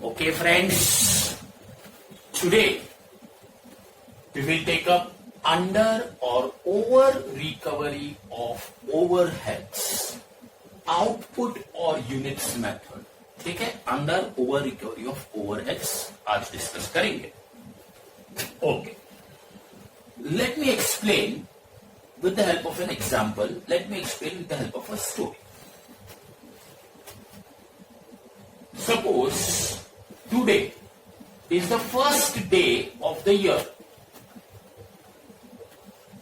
Okay, friends, today we will take up under or over recovery of overheads, output or units method. ठीक है, under over recovery of overheads आज discuss करेंगे. Okay, let me explain with the help of an example. Let me explain with the help of a story. Suppose today is the first day of the year.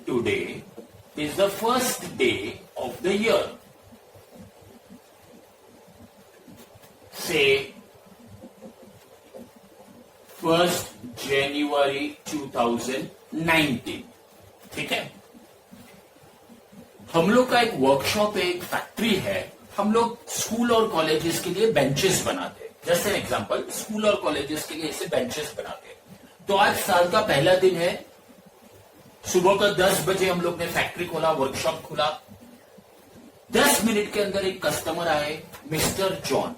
Today is the first day of the year. Say 1st January 2019. ठीक है, हम लोग का एक workshop है, एक factory है. हम लोग स्कूल और कॉलेजेस के लिए बेंचेस बनाते हैं. जस्ट एन एग्जांपल, स्कूल और कॉलेजेस के लिए ऐसे बेंचेस बनाते हैं. तो आज साल का पहला दिन है. सुबह का 10 बजे हम लोग ने फैक्ट्री खोला, वर्कशॉप खोला. 10 मिनट के अंदर एक कस्टमर आए, मिस्टर जॉन.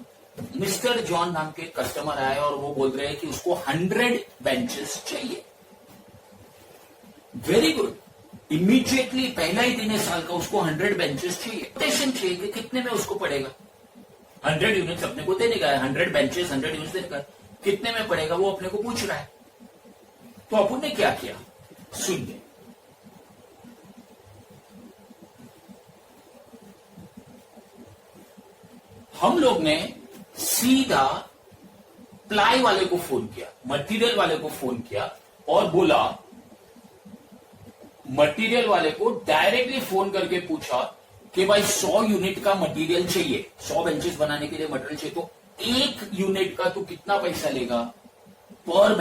मिस्टर जॉन नाम के कस्टमर आए और वो बोल रहे हैं कि उसको 100 बेंचेस चाहिए. Very good. इमीडिएटली पहला ही दिन है साल का, उसको 100 बेंचेस चाहिए. कोटेशन चाहिए कि कितने में उसको पड़ेगा. 100 यूनिट्स अपने को देने का है, 100 बेंचेस 100 यूनिट्स देने का, कितने में पड़ेगा वो अपने को पूछ रहा है. तो अपन ने क्या किया, सुनिए. हम लोग ने सीधा प्लाई वाले को फोन किया, मटेरियल वाले को फोन किया और बोला, मटेरियल वाले को डायरेक्टली फोन करके पूछा कि भाई 100 यूनिट का मटेरियल चाहिए, 100 बेंचेस बनाने के लिए मटेरियल चाहिए, तो एक यूनिट का तू कितना पैसा लेगा पर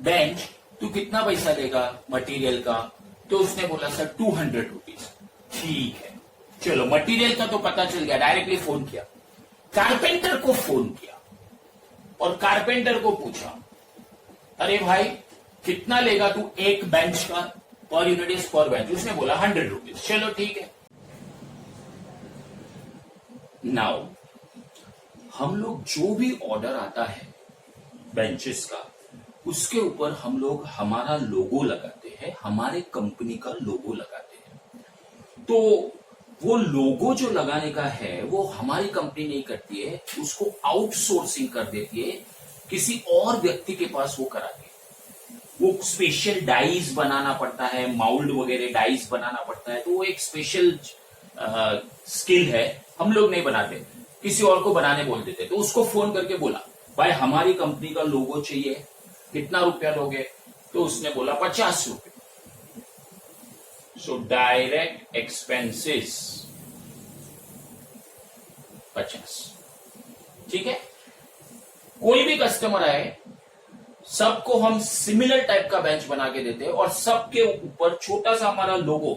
बेंच तू कितना पैसा लेगा मटेरियल का. तो उसने बोला सर 200 रुपीज. ठीक है, चलो मटेरियल का तो पता चल गया. डायरेक्टली फोन किया, कारपेंटर को फोन किया और कारपेंटर को पूछा, अरे भाई कितना लेगा तू एक बेंच का, पर यूनिट इज पर बेंच. उसने बोला 100 रुपीज. चलो ठीक है. नाउ हम लोग जो भी ऑर्डर आता है बेंचेस का, उसके ऊपर हम लोग हमारा लोगो लगाते हैं, हमारे कंपनी का लोगो लगाते हैं. तो वो लोगो जो लगाने का है वो हमारी कंपनी नहीं करती है, उसको आउटसोर्सिंग कर देती है, किसी और व्यक्ति के पास वो कराती है. वो स्पेशल डाइज बनाना पड़ता है, माउल्ड वगैरह डाइज बनाना पड़ता है. तो वो एक स्पेशल स्किल है, हम लोग नहीं बनाते, किसी और को बनाने बोल देते. तो उसको फोन करके बोला, भाई हमारी कंपनी का लोगो चाहिए, कितना रुपया लोगे. तो उसने बोला 50 रुपए. So direct expenses 50. ठीक है. कोई भी कस्टमर आए, सबको हम सिमिलर टाइप का बेंच बना के देते हैं और सबके ऊपर छोटा सा हमारा लोगो,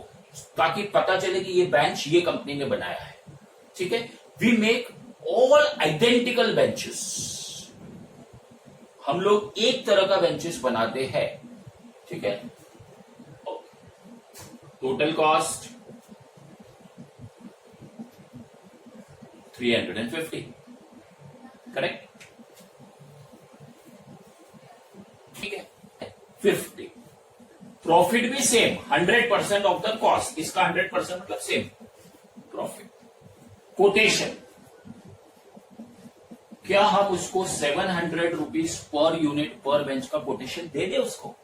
ताकि पता चले कि ये बेंच ये कंपनी ने बनाया है. ठीक है. We make all identical benches. हम लोग एक तरह का बेंचेस बनाते हैं. ठीक है. Total cost 350. करेक्ट. ठीक है. 50. प्रॉफिट भी सेम, 100% ऑफ द कॉस्ट. इसका 100% मतलब सेम प्रॉफिट. कोटेशन, क्या हम उसको 700 रुपीज पर यूनिट पर बेंच का कोटेशन दे दे उसको.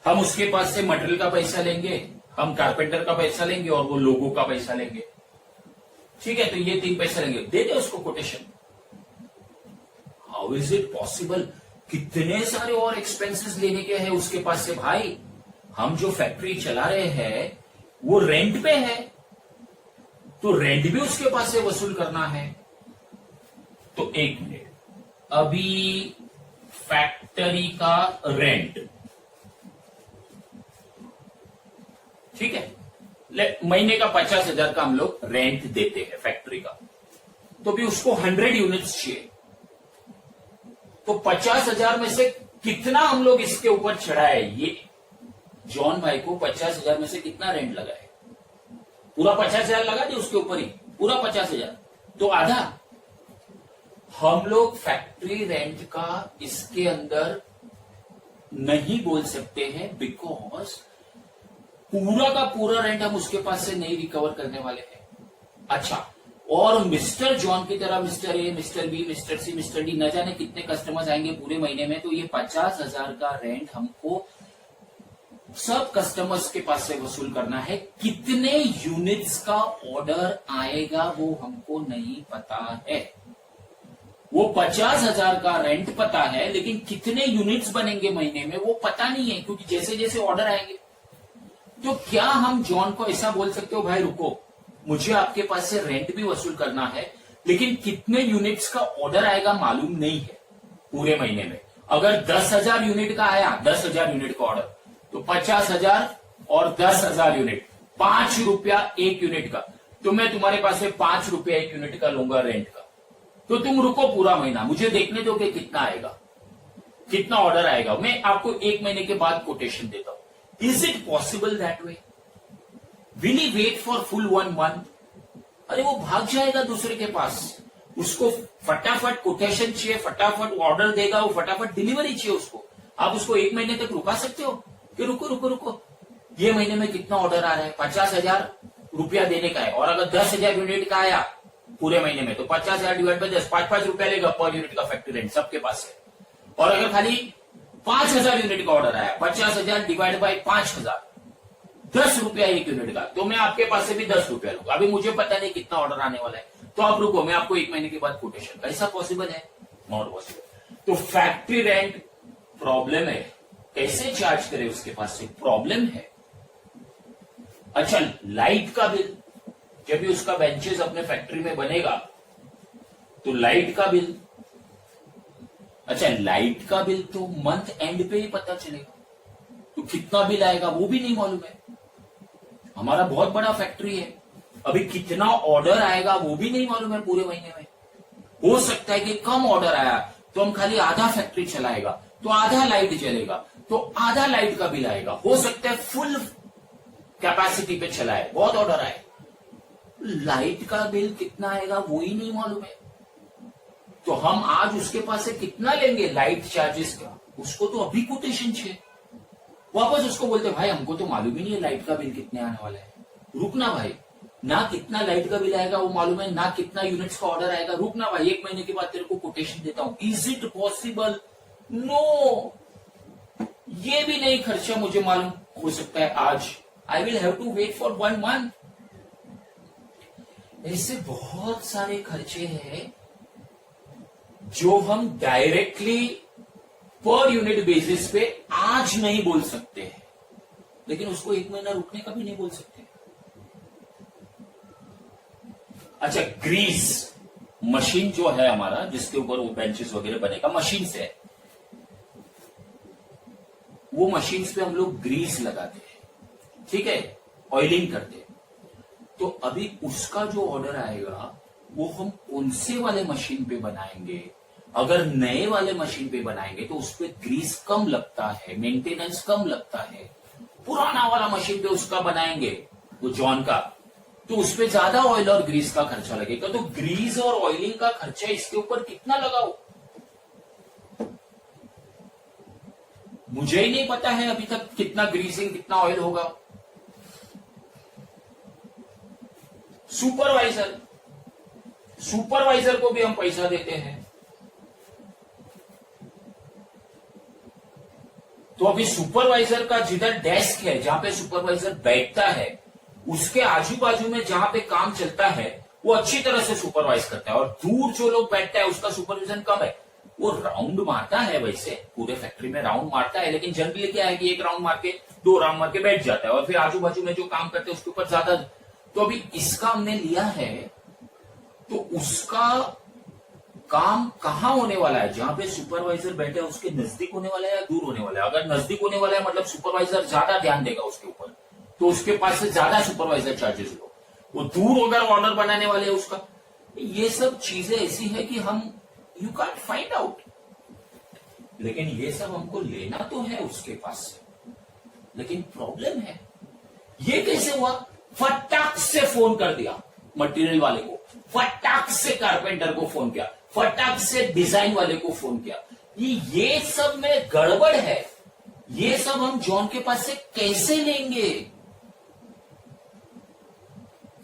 हम उसके पास से मटेरियल का पैसा लेंगे, हम कारपेंटर का पैसा लेंगे और वो लोगो का पैसा लेंगे. ठीक है. तो ये 3 पैसा लेंगे, दे दे उसको quotation. How is it possible. कितने सारे और एक्सपेंसेस लेने के हैं उसके पास से. भाई हम जो फैक्ट्री चला रहे हैं वो रेंट पे है, तो रेंट भी उसके पास से वसूल करना है. तो एक मिनट, अभी फैक्ट्री का रेंट, ठीक है, महीने का 50,000 का हम लोग रेंट देते हैं फैक्ट्री का. तो भी उसको 100 यूनिट्स चाहिए. तो 50,000 में से कितना हम लोग इसके ऊपर चढ़ाए. ये जॉन भाई को 50,000 में से कितना रेंट लगा है. पूरा 50,000 लगा दिया उसके ऊपर ही, पूरा 50,000. तो आधा हम लोग फैक्ट्री रेंट का इसके अंदर नहीं बोल सकते हैं, बिकॉज पूरा का पूरा रेंट हम उसके पास से नहीं रिकवर करने वाले हैं। अच्छा, और मिस्टर जॉन की तरह mister A, mister B, mister C, mister D, न जाने कितने कस्टमर्स आएंगे पूरे महीने में, तो ये 50,000 का रेंट हमको सब कस्टमर्स के पास से वसूल करना है। कितने यूनिट्स का ऑर्डर आएगा वो हमको नहीं पता है। वो 50,000 का रेंट पता है, लेकिन कितने यूनिट्स बनेंगे महीने में वो पता नहीं है, क्योंकि जैसे जैसे ऑर्डर आएंगे। तो क्या हम जॉन को ऐसा बोल सकते हो, भाई रुको, मुझे आपके पास से रेंट भी वसूल करना है, लेकिन कितने यूनिट्स का ऑर्डर आएगा मालूम नहीं है पूरे महीने में। अगर 10,000 यूनिट का आया, 10,000 यूनिट का ऑर्डर, तो 50,000 और 10,000 यूनिट, 5 रुपया एक यूनिट का, तो मैं तुम्हारे पास से 5 रुपया एक यूनिट का लूंगा रेंट का। तो तुम रुको पूरा महीना, मुझे देखने दो कि कितना आएगा, कितना ऑर्डर आएगा। मैं आपको एक महीने के बाद कोटेशन देता हूं। Is it possible that way? Will he wait for full 1 month? अरे वो भाग जाएगा दूसरे के पास, उसको फटाफट कोटेशन चाहिए, फटाफट ऑर्डर देगा, वो फटाफट डिलीवरी चाहिए उसको। आप उसको एक महीने तक रुका सकते हो कि रुको रुको रुको, ये महीने में कितना ऑर्डर आ रहा है, 50,000 रुपया देने का है, और अगर 10,000 यूनिट का आया पूरे महीने में, तो 50,000 डिवाइड बाय 10, 5-5 रुपया लेगा पर यूनिट का फैक्ट्री रेंट सबके पास है। और अगर खाली 5,000 यूनिट का ऑर्डर आया, 50,000 डिवाइड बाय 5,000, 10 रुपया एक यूनिट का, तो मैं आपके पास से भी 10 रुपया लूंगा। अभी मुझे पता नहीं कितना ऑर्डर आने वाला है, तो आप रुको, मैं आपको एक महीने के बाद कोटेशन। कैसा पॉसिबल है? Not possible. तो फैक्ट्री रेंट प्रॉब्लम है, कैसे चार्ज करें उसके पास से, प्रॉब्लम है। अच्छा, लाइट का बिल, जब भी उसका बेंचेस अपने फैक्ट्री में बनेगा तो लाइट का बिल, अच्छा लाइट का बिल तो मंथ एंड पे ही पता चलेगा, तो कितना बिल आएगा वो भी नहीं मालूम है। हमारा बहुत बड़ा फैक्ट्री है, अभी कितना ऑर्डर आएगा वो भी नहीं मालूम है पूरे महीने में। हो सकता है कि कम ऑर्डर आया तो हम खाली आधा फैक्ट्री चलाएगा, तो आधा लाइट जलेगा, तो आधा लाइट का बिल आएगा। हो सकता है फुल कैपेसिटी पे चलाए, बहुत ऑर्डर आए, लाइट का बिल कितना आएगा वो ही नहीं मालूम है। तो हम आज उसके पास से कितना लेंगे लाइट चार्जेस का, उसको तो अभी कोटेशन चाहिए। वापस उसको बोलते भाई हमको तो मालूम ही नहीं है लाइट का बिल कितने आने वाला है, रुकना भाई, ना कितना लाइट का बिल आएगा वो मालूम है, ना कितना यूनिट्स का ऑर्डर आएगा, रुकना भाई, एक महीने के बाद तेरे को कोटेशन देता हूं। Is it possible? नो, ये भी नहीं खर्चा मुझे मालूम हो सकता है आज, I will have to wait for 1 month. ऐसे बहुत सारे खर्चे हैं जो हम डायरेक्टली पर यूनिट बेसिस पे आज नहीं बोल सकते हैं, लेकिन उसको एक महीना रुकने का भी नहीं बोल सकते। अच्छा, ग्रीस मशीन जो है हमारा, जिसके ऊपर वो बेंचेस वगैरह बनेगा, मशीन से है, वो मशीन पे हम लोग ग्रीस लगाते हैं, ठीक है, ऑयलिंग करते हैं। तो अभी उसका जो ऑर्डर आएगा वो हम कौन से वाले मशीन पे बनाएंगे? अगर नए वाले मशीन पे बनाएंगे तो उस पर ग्रीस कम लगता है, मेंटेनेंस कम लगता है। पुराना वाला मशीन पे उसका बनाएंगे वो जॉन का, तो उस पर ज्यादा ऑयल और ग्रीस का खर्चा लगेगा। तो ग्रीस और ऑयलिंग का खर्चा इसके ऊपर कितना लगाओ, मुझे ही नहीं पता है अभी तक कितना ग्रीसिंग कितना ऑयल होगा। सुपरवाइजर को भी हम पैसा देते हैं, तो अभी सुपरवाइजर का जिधर डेस्क है, जहां पे सुपरवाइजर बैठता है, उसके आजू बाजू में जहां पे काम चलता है वो अच्छी तरह से सुपरवाइज करता है, और दूर जो लोग बैठता है उसका सुपरविजन कम है। वो राउंड मारता है, वैसे पूरे फैक्ट्री में राउंड मारता है, लेकिन जनरली क्या है कि 1 राउंड मार के 2 राउंड मार के बैठ जाता है, और फिर आजू बाजू में जो काम करते हैं उसके ऊपर ज्यादा। तो अभी इसका हमने लिया है, तो उसका काम कहां होने वाला है, जहां पे सुपरवाइजर बैठे उसके नजदीक होने वाला है या दूर होने वाला है? अगर नजदीक होने वाला है मतलब सुपरवाइजर ज्यादा ध्यान देगा उसके ऊपर, तो उसके पास से ज्यादा सुपरवाइजर चार्जेस लो। वो दूर अगर ऑर्डर बनाने वाले है उसका, ये सब चीजें ऐसी है कि हम यू कांट फाइंड आउट, लेकिन ये सब हमको लेना तो है उसके पास से। लेकिन प्रॉब्लम है, ये कैसे हुआ? फटाक से फोन कर दिया, मटेरियल वाले को, फटाक से कारपेंटर को फोन किया, फटाक से डिजाइन वाले को फोन किया। ये सब में गड़बड़ है, ये सब हम जॉन के पास से कैसे लेंगे?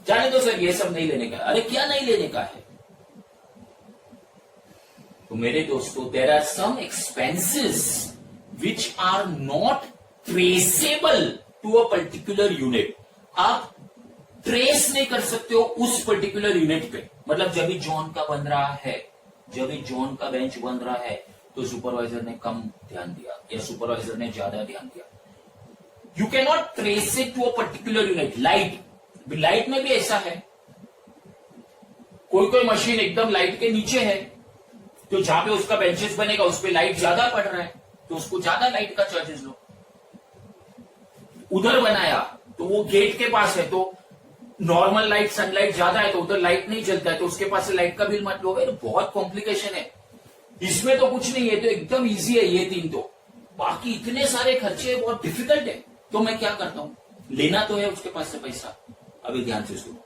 जाने दो सर, ये सब नहीं लेने का। अरे क्या नहीं लेने का है? तो मेरे दोस्तों, there are some expenses which are not traceable to a particular unit. आप ट्रेस नहीं कर सकते हो उस पर्टिकुलर यूनिट पे। मतलब जब भी जॉन का बन रहा है, जब भी जॉन का बेंच बन रहा है, तो सुपरवाइजर ने कम ध्यान दिया या सुपरवाइजर ने ज्यादा ध्यान दिया। You can not trace it to a particular unit. Light में भी ऐसा है, कोई मशीन एकदम लाइट के नीचे है, तो जहां पे उसका बेंचेस बनेगा उस पे लाइट ज्यादा पड़ रहा है, तो उसको ज्यादा लाइट का चार्जेस लो। उधर बनाया तो वो गेट के पास है, तो नॉर्मल लाइट, सनलाइट ज्यादा है, तो उधर लाइट नहीं जलता है, तो उसके पास से लाइट का बिल मत लो। बहुत कॉम्प्लिकेशन है इसमें, तो कुछ नहीं है, तो एकदम इजी है ये तीन। तो बाकी इतने सारे खर्चे बहुत डिफिकल्ट है। तो मैं क्या करता हूं, लेना तो है उसके पास से पैसा। अभी ध्यान से सुनो,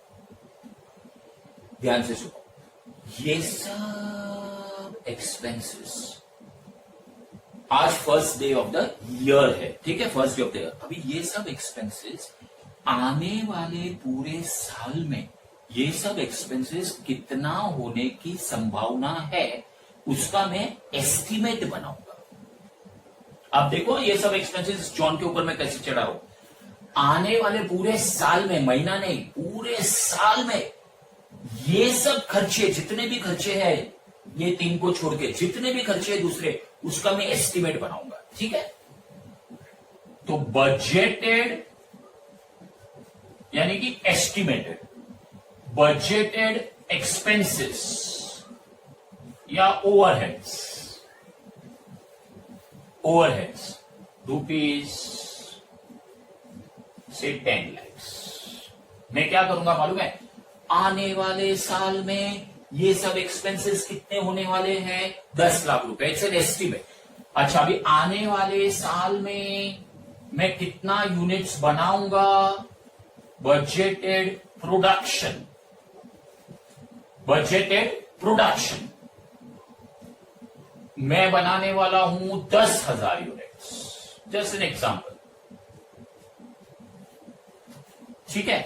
ध्यान से सुनो। ये सब एक्सपेंसेस, आज first day of the year है, ठीक है, first day of the year. अभी ये सब एक्सपेंसेस आने वाले पूरे साल में, ये सब एक्सपेंसेस कितना होने की संभावना है, उसका मैं एस्टिमेट बनाऊंगा। अब देखो ये सब एक्सपेंसेस जॉन के ऊपर मैं कैसे चढ़ा हूं। आने वाले पूरे साल में, महीना नहीं, पूरे साल में ये सब खर्चे, जितने भी खर्चे हैं, ये तीन को छोड़ के जितने भी खर्चे हैं दूसरे, उसका मैं एस्टिमेट बनाऊंगा, ठीक है। तो बजटेड यानी कि एस्टिमेटेड, बजटेड एक्सपेंसेस या ओवरहेड्स, रुपीज से 10 लाख। मैं क्या करूंगा मालूम है, आने वाले साल में ये सब एक्सपेंसेस कितने होने वाले हैं, 10 लाख रुपए। It's an estimate. अच्छा, अभी आने वाले साल में मैं कितना यूनिट्स बनाऊंगा, बजटेड प्रोडक्शन, मैं बनाने वाला हूं 10,000 यूनिट्स, जस्ट एन एग्जांपल, ठीक है।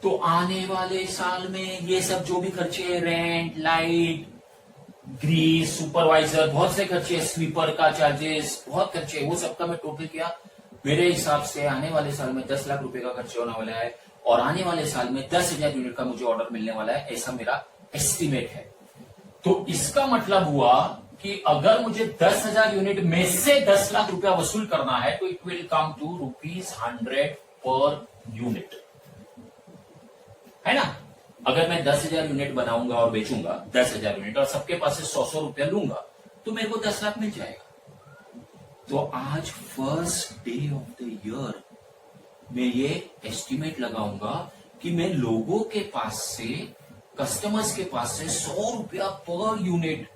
तो आने वाले साल में ये सब जो भी खर्चे, रेंट, लाइट, ग्रीस, सुपरवाइजर, बहुत से खर्चे, स्वीपर का चार्जेस, बहुत खर्चे, वो सबका मैं टोटल किया। मेरे हिसाब से आने वाले साल में 10 लाख रुपए का खर्चा होने वाला है, और आने वाले साल में 10,000 यूनिट का मुझे ऑर्डर मिलने वाला है, ऐसा मेरा एस्टिमेट है। तो इसका मतलब हुआ कि अगर मुझे 10,000 यूनिट में से 10 लाख रुपया वसूल करना है, तो it will come to ₹100 per unit, है ना। अगर मैं 10,000 यूनिट बनाऊंगा और बेचूंगा 10,000 यूनिट, और सबके पास से 100 रुपया लूंगा, तो मेरे को 10 लाख मिल जाएगा। तो आज first day of the year मैं ये एस्टिमेट लगाऊंगा कि मैं लोगों के पास से, कस्टमर्स के पास से 100 रुपया per unit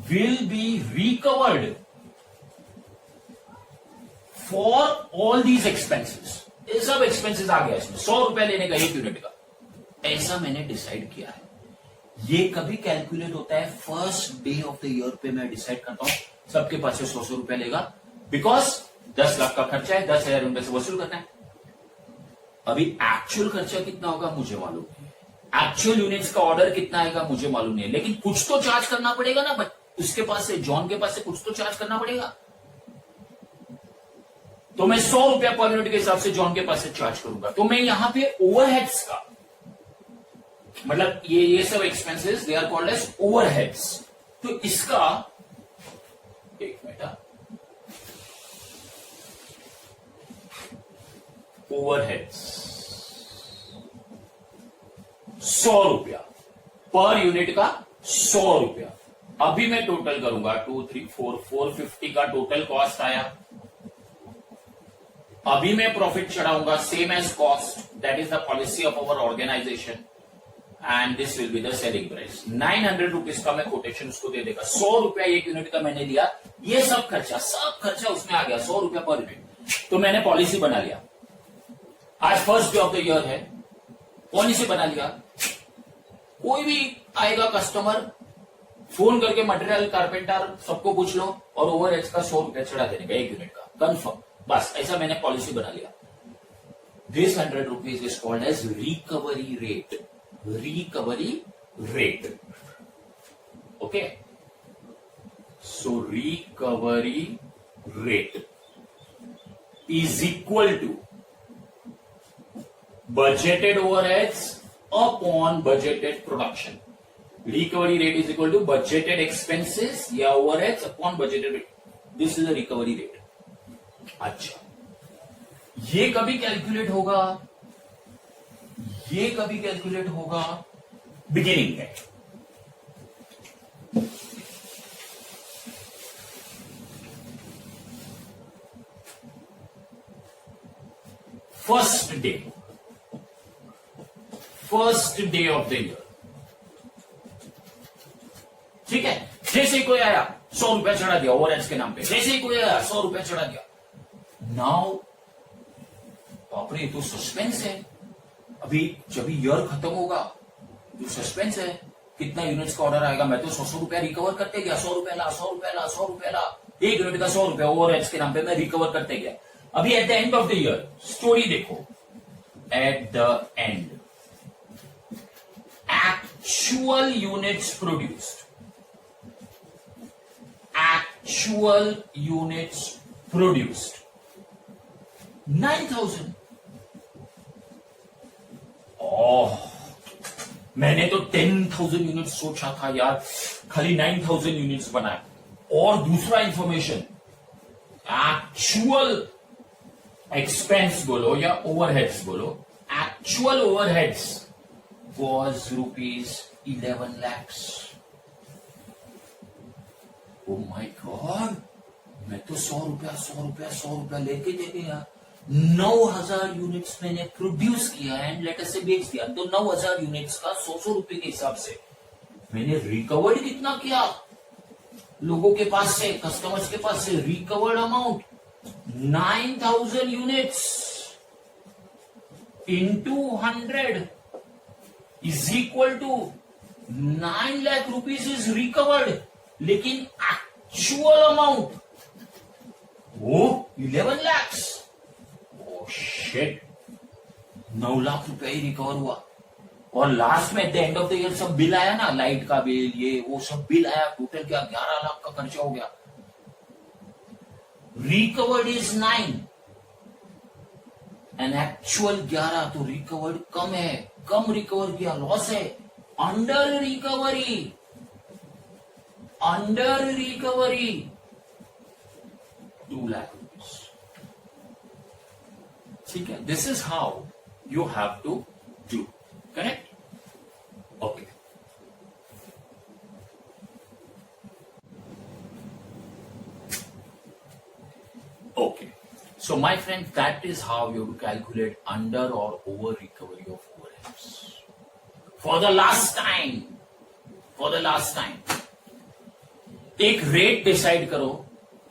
will be recovered for all these expenses. ये सब एक्सपेंसेस आ गया इसमें, 100 रुपया लेने का एक यूनिट का, ऐसा मैंने डिसाइड किया है। ये कभी कैलकुलेट होता है first day of the year पे, मैं डिसाइड करता हूं सबके पास से 100 रुपया लेगा, बिकॉज 10 लाख का खर्चा है, 10,000 रुपए से वसूल करना है। अभी एक्चुअल खर्चा कितना होगा मुझे मालूम नहीं, एक्चुअल यूनिट्स का ऑर्डर कितना आएगा मुझे मालूम नहीं है, लेकिन कुछ तो चार्ज करना पड़ेगा ना, बट उसके पास से, जॉन के पास से कुछ तो चार्ज करना पड़ेगा। तो मैं 100 रुपया पर यूनिट के हिसाब से जॉन के पास से चार्ज करूंगा। तो मैं यहां पे ओवरहेड्स का, मतलब ये सब expenses they are called as overheads. तो इसका एक मिनट, ओवरहेड्स 100 रुपया पर यूनिट का, 100 रुपया। अभी मैं टोटल करूंगा 2, 3, 4, 450 का टोटल कॉस्ट आया। अभी मैं प्रॉफिट चढ़ाऊंगा same as cost, that is the policy of our organisation, and this will be the selling price. 900 rupees का मैं कोटेशन उसको दे देगा। 100 रुपया एक यूनिट का मैंने लिया, ये सब खर्चा उसमें आ गया, 100 रुपया पर यूनिट। तो मैंने पॉलिसी बना लिया, आज first day of the year है, पॉलिसी बना लिया, कोई भी आएगा कस्टमर, फोन करके मटेरियल कारपेंटर सबको पूछ लो और ओवरहेड्स का 100 रुपया चढ़ा देने का 1 यूनिट का, कंफर्म। बस ऐसा मैंने पॉलिसी बना लिया। This 100 rupees is called as recovery rate. Recovery rate, okay. So recovery rate is equal to budgeted overheads upon budgeted production. Recovery rate is equal to budgeted expenses या overheads upon budgeted rate. This is the recovery rate. अच्छा, ये कभी calculate होगा, ये कभी calculate होगा beginning में। First day of the year, ठीक है। जैसे ही कोई आया 100 रुपया चढ़ा दिया ओवरहेड्स के नाम पे, जैसे ही कोई आया 100 रुपया चढ़ा दिया। नाउ बाप रे, तो सस्पेंस है। अभी जब ईयर खत्म होगा तो सस्पेंस है, कितना यूनिट्स का ऑर्डर आएगा। मैं तो 100 रुपया रिकवर करते गया, 100 रुपया ला, 100 रुपया ला, 100 रुपया ला, 1 यूनिट का 100 रुपया ओवरहेड्स के नाम पे मैं रिकवर करते गया। अभी at the end of the year story देखो, at the end actual units produced, actual units produced 9000। Oh, मैंने तो 10,000 यूनिट्स सोचा था यार, खाली 9,000 यूनिट्स बनाए। और दूसरा इंफॉर्मेशन, एक्चुअल एक्सपेंस बोलो या ओवरहेड्स बोलो, actual overheads was ₹11 lakhs। Oh my God, मैं तो 100 रुपया लेके दे गया। 9,000 यूनिट्स मैंने प्रोड्यूस किया एंड लेटर से बेच दिया। तो 9,000 यूनिट्स का 100 रुपए के हिसाब से मैंने रिकवर्ड कितना किया लोगों के पास से, कस्टमर्स के पास से। Recovered amount 9,000 units into 100 is equal to 9 lakh rupees is recovered, लेकिन एक्चुअल अमाउंट वो 11 lakhs। ओ शिट, 9 लाख रुपया ही रिकवर हुआ। और लास्ट में eight the end of the year सब बिल आया ना, लाइट का बिल, ये वो सब बिल आया, टोटल क्या 11 लाख का खर्चा हो गया। रिकवर्ड इज 9 एंड एक्चुअल 11, तो रिकवर्ड कम है, कम रिकवर किया, लॉस है। Under recovery, under recovery 2 lakh rupees, ठीक है। This is how you have to do, correct? Okay, okay, so my friend, that is how you have to calculate under or over recovery of overheads. For the last time एक rate decide करो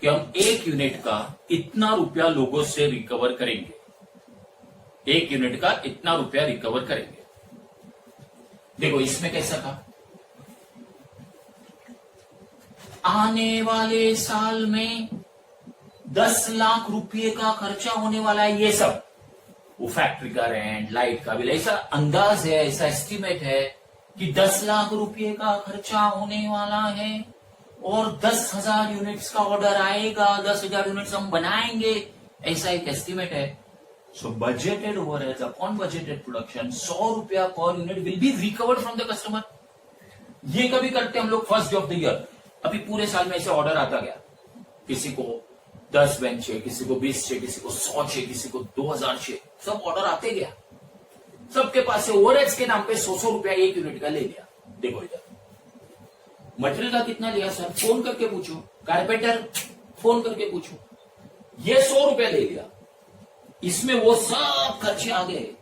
कि हम 1 unit का इतना रुपया लोगों से recover करेंगे, 1 यूनिट का इतना रुपया रिकवर करेंगे। देखो इसमें कैसा था, आने वाले साल में 10 लाख रुपए का खर्चा होने वाला है। ये सब वो फैक्ट्री का रेंट, लाइट का बिल, ऐसा अंदाज है, ऐसा एस्टिमेट है कि 10 लाख रुपए का खर्चा होने वाला है और 10,000 यूनिट्स का ऑर्डर आएगा, 10,000 यूनिट्स हम बनाएंगे, ऐसा एक एस्टिमेट है। So budgeted overheads upon budgeted production 100 रुपया per unit will be recovered from the customer. ये कभी करते हम लोग first day of the year. अभी पूरे साल में ऐसे ऑर्डर आता गया, किसी को 10 बेंच चाहिए, किसी को 20 चाहिए, किसी को 100 चाहिए, किसी को 2,000 चाहिए, सब ऑर्डर आते गया। सबके पास से ओवरहेड्स के नाम पे 100 रुपया 1 यूनिट का ले लिया। देखो इधर मटेरियल का कितना लिया सर, फोन करके पूछो, कारपेंटर फोन करके पूछो, ये 100 रुपया ले लिया, इसमें वो सब खर्चे आ गए।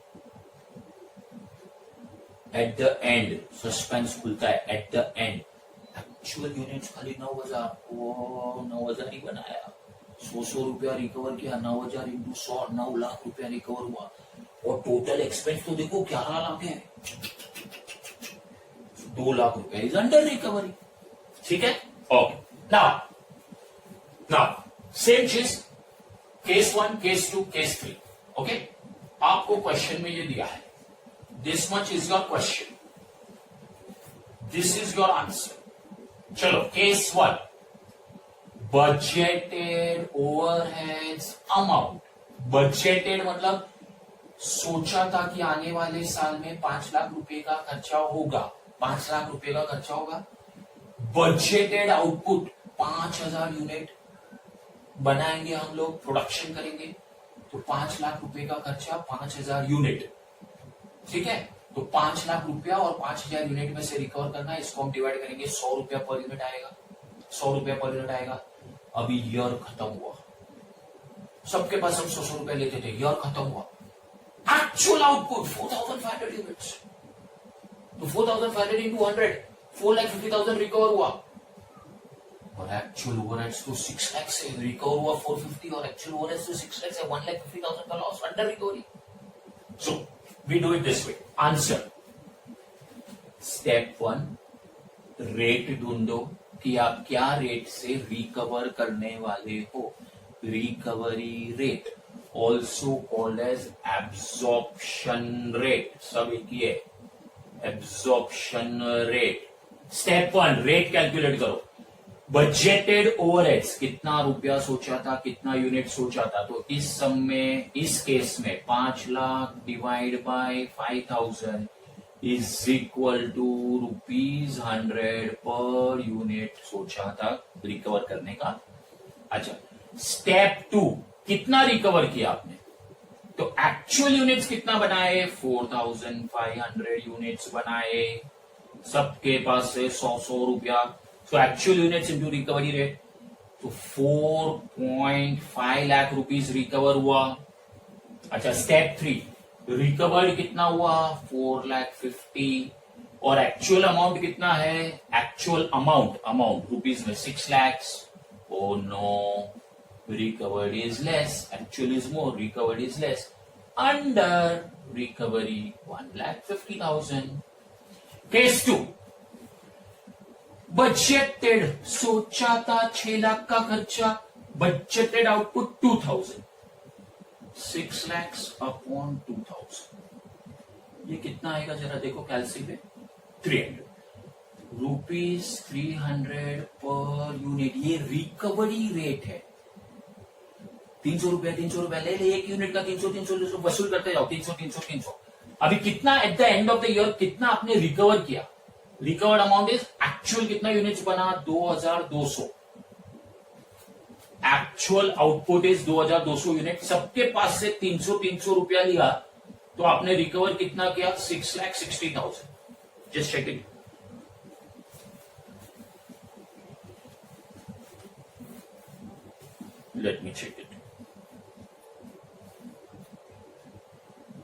एट द एंड सस्पेंस खुलता है, eight the end actual units खाली 9,000, वो 9,000 ही बनाया, 100 रुपया रिकवर किया, 9,000 इंटू 100, 9 लाख रुपया रिकवर हुआ। और टोटल एक्सपेंस तो देखो 11 लाख है, 2 लाख रुपए इज अंडर रिकवरी। ठीक है, ओके। नाउ सेम चीज केस 1, केस 2, केस 3। ओके, आपको क्वेश्चन में ये दिया है, this much is your question, this is your answer. चलो case 1, budgeted overheads amount. Budgeted मतलब सोचा था कि आने वाले साल में 5 लाख रुपए का खर्चा होगा, 5 लाख रुपए का खर्चा होगा। बजटेड आउटपुट 5000 यूनिट बनाएंगे हम लोग, प्रोडक्शन करेंगे, तो 5 लाख रुपए का खर्चा 5000 यूनिट। ठीक है, तो 5 लाख रुपया और 5000 यूनिट में से रिकवर करना है, इसको हम डिवाइड करेंगे, 100 रुपया पर यूनिट आएगा, 100 रुपया पर यूनिट आएगा। अभी ईयर खत्म हुआ, सबके पास हम 100 रुपया लेते थे, ईयर खत्म हुआ, एक्चुअल आउटपुट 4500 यूनिट्स, तो 4500 इंटू 100, 4,50,000 रिकवर हुआ। और एक्चुअल ओवरहेड्स तो 6 लाख से रिकवर हुआ 450, और एक्चुअल ओवरहेड्स तो 6 लाख से 1,50,000 का loss, under recovery. So we do it this way. Answer step 1, rate ढूंढो कि आप क्या रेट से रिकवर करने वाले हो। Recovery rate, also called as absorption rate, सब एक ही है, absorption rate. Step 1, rate calculate करो। बजटेड ओवरहेड्स, कितना रुपया सोचा था, कितना यूनिट सोचा था, तो इस सम में, इस केस में 5 lakh divide by 5000 is equal to ₹100 per unit सोचा था रिकवर करने का। अच्छा, स्टेप 2, कितना रिकवर किया आपने, तो एक्चुअल यूनिट्स कितना बनाए, 4500 यूनिट्स बनाए, सबके पास से 100 रुपया, तो actual units into recovery rate, तो 4.5 लाख रुपीस रिकवर हुआ। अच्छा, स्टेप 3, रिकवर्ड कितना हुआ, 4,50,000, और एक्चुअल अमाउंट कितना है, एक्चुअल अमाउंट रुपीज में 6 lakh. Oh no, recovered is less, actual is more, recovered is less, under recovery 1,50,000. Case 2, budgeted सोचा था 6 लाख का खर्चा, बजटेड आउटपुट 2000, 6 लाख अपॉन 2000, ये कितना आएगा जरा देखो कैलसी पे, 300 रुपीज, 300 पर यूनिट। ये रिकवरी रेट है, 300 रुपया ले ले, एक यूनिट का 300 वसूल करते जाओ, 300। अभी कितना eight the end of the year कितना आपने रिकवर किया, रिकवर्ड अमाउंट इज एक्चुअल कितना यूनिट्स बना, 2200, एक्चुअल आउटपुट इज 2200 यूनिट, सबके पास से 300 रुपया लिया, तो आपने रिकवर कितना किया, 6,60,000। Just check it. Let me check it.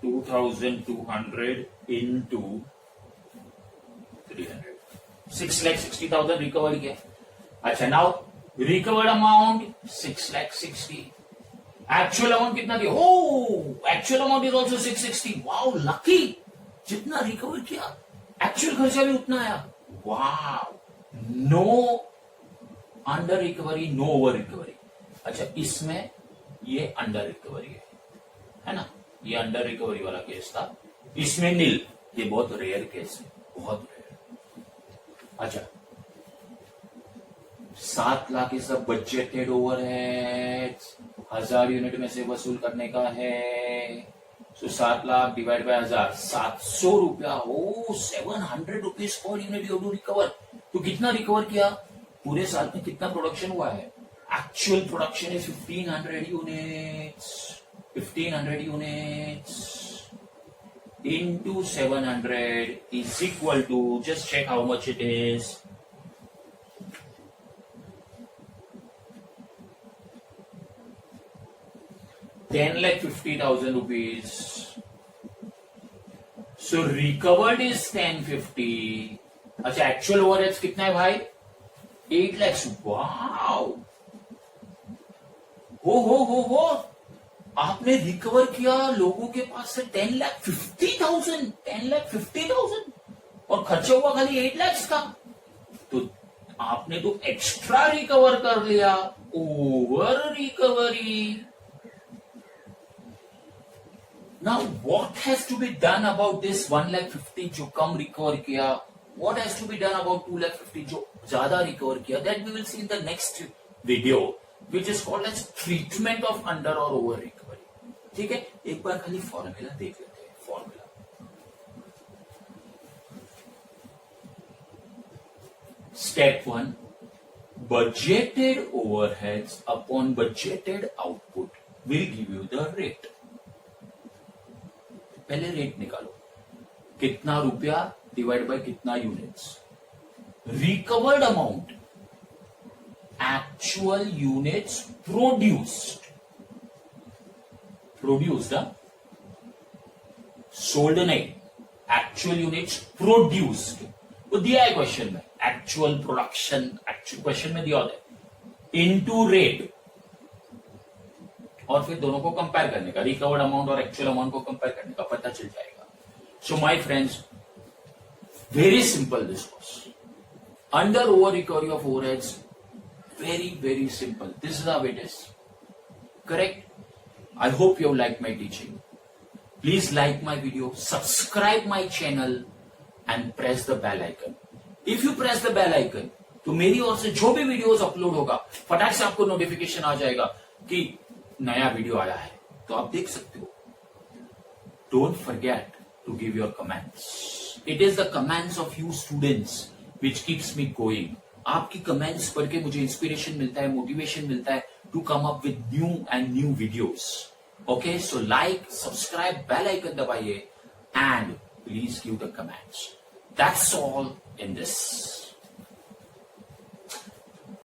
2,200 into 300, 6,60,000 recover किया। अच्छा, now recovered amount 6,60,000, actual amount कितना दिया, oh actual amount is also 660, wow lucky, जितना रिकवर किया एक्चुअल खर्चा भी उतना आया, wow, no under recovery, no over recovery. अच्छा, इसमें ये अंडर रिकवरी है ना, ये अंडर रिकवरी वाला केस था, इसमें नील, ये बहुत रेयर केस है, बहुत रेयर। अच्छा, 7 लाख ये सब बजटेड ओवर है, 1000 यूनिट में से वसूल करने का है, तो 7 लाख डिवाइड बाय 1000, 700 रुपया हो, 700 rupees per unit you to recover. तो कितना रिकवर किया, पूरे साल में कितना प्रोडक्शन हुआ है, actual production is 1500 units, 1500 units into 700 is equal to, just check how much it is, 10,50,000 rupees. So recovered is 1050. अच्छा, एक्चुअल ओवरहेड्स कितना है भाई, 8 लाख। वाओ, हो आपने रिकवर किया लोगों के पास से 10,50,000 और खर्चा हुआ खाली 8 लाख का, तो आपने तो एक्स्ट्रा रिकवर कर लिया, over recovery. Now what has to be done about this 1,50,000 जो कम रिकवर किया? What has to be done about 2,50,000 जो ज्यादा रिकवर किया? That we will see in the next video, which is called as treatment of under or over recovery. ठीक है, एक बार खाली फॉर्मूला देख लेते हैं. Formula step 1, budgeted overheads upon budgeted output will give you the rate. पहले rate निकालो, कितना रुपया डिवाइड बाय कितना units. Recovered amount actual units produced sold नहीं, एक्चुअल यूनिट्स प्रोड्यूस्ड. वो दिया है क्वेश्चन में, एक्चुअल प्रोडक्शन एक्चुअल क्वेश्चन में दिया होता है, इनटू रेट, और फिर दोनों को कंपेयर करने का, रिकवर्ड अमाउंट और एक्चुअल अमाउंट को कंपेयर करने का, पता चल जाएगा. So my friends, very simple this was. Under over recovery of overheads, very simple. This is how it is. Correct? I hope you have liked my teaching. Please like my video, subscribe my channel and press the bell icon. If you press the bell icon, तो मेरी ओर से जो भी videos upload होगा फटाक से आपको notification आ जाएगा कि नया वीडियो आया है, तो आप देख सकते हो. Don't forget to give your comments. It is the comments of you students which keeps me going. आपकी comments पढ़ के मुझे इंस्पिरेशन मिलता है, मोटिवेशन मिलता है to come up with new and new videos. Okay, so like, subscribe, bell icon दबाइए and please give the comments. That's all in this.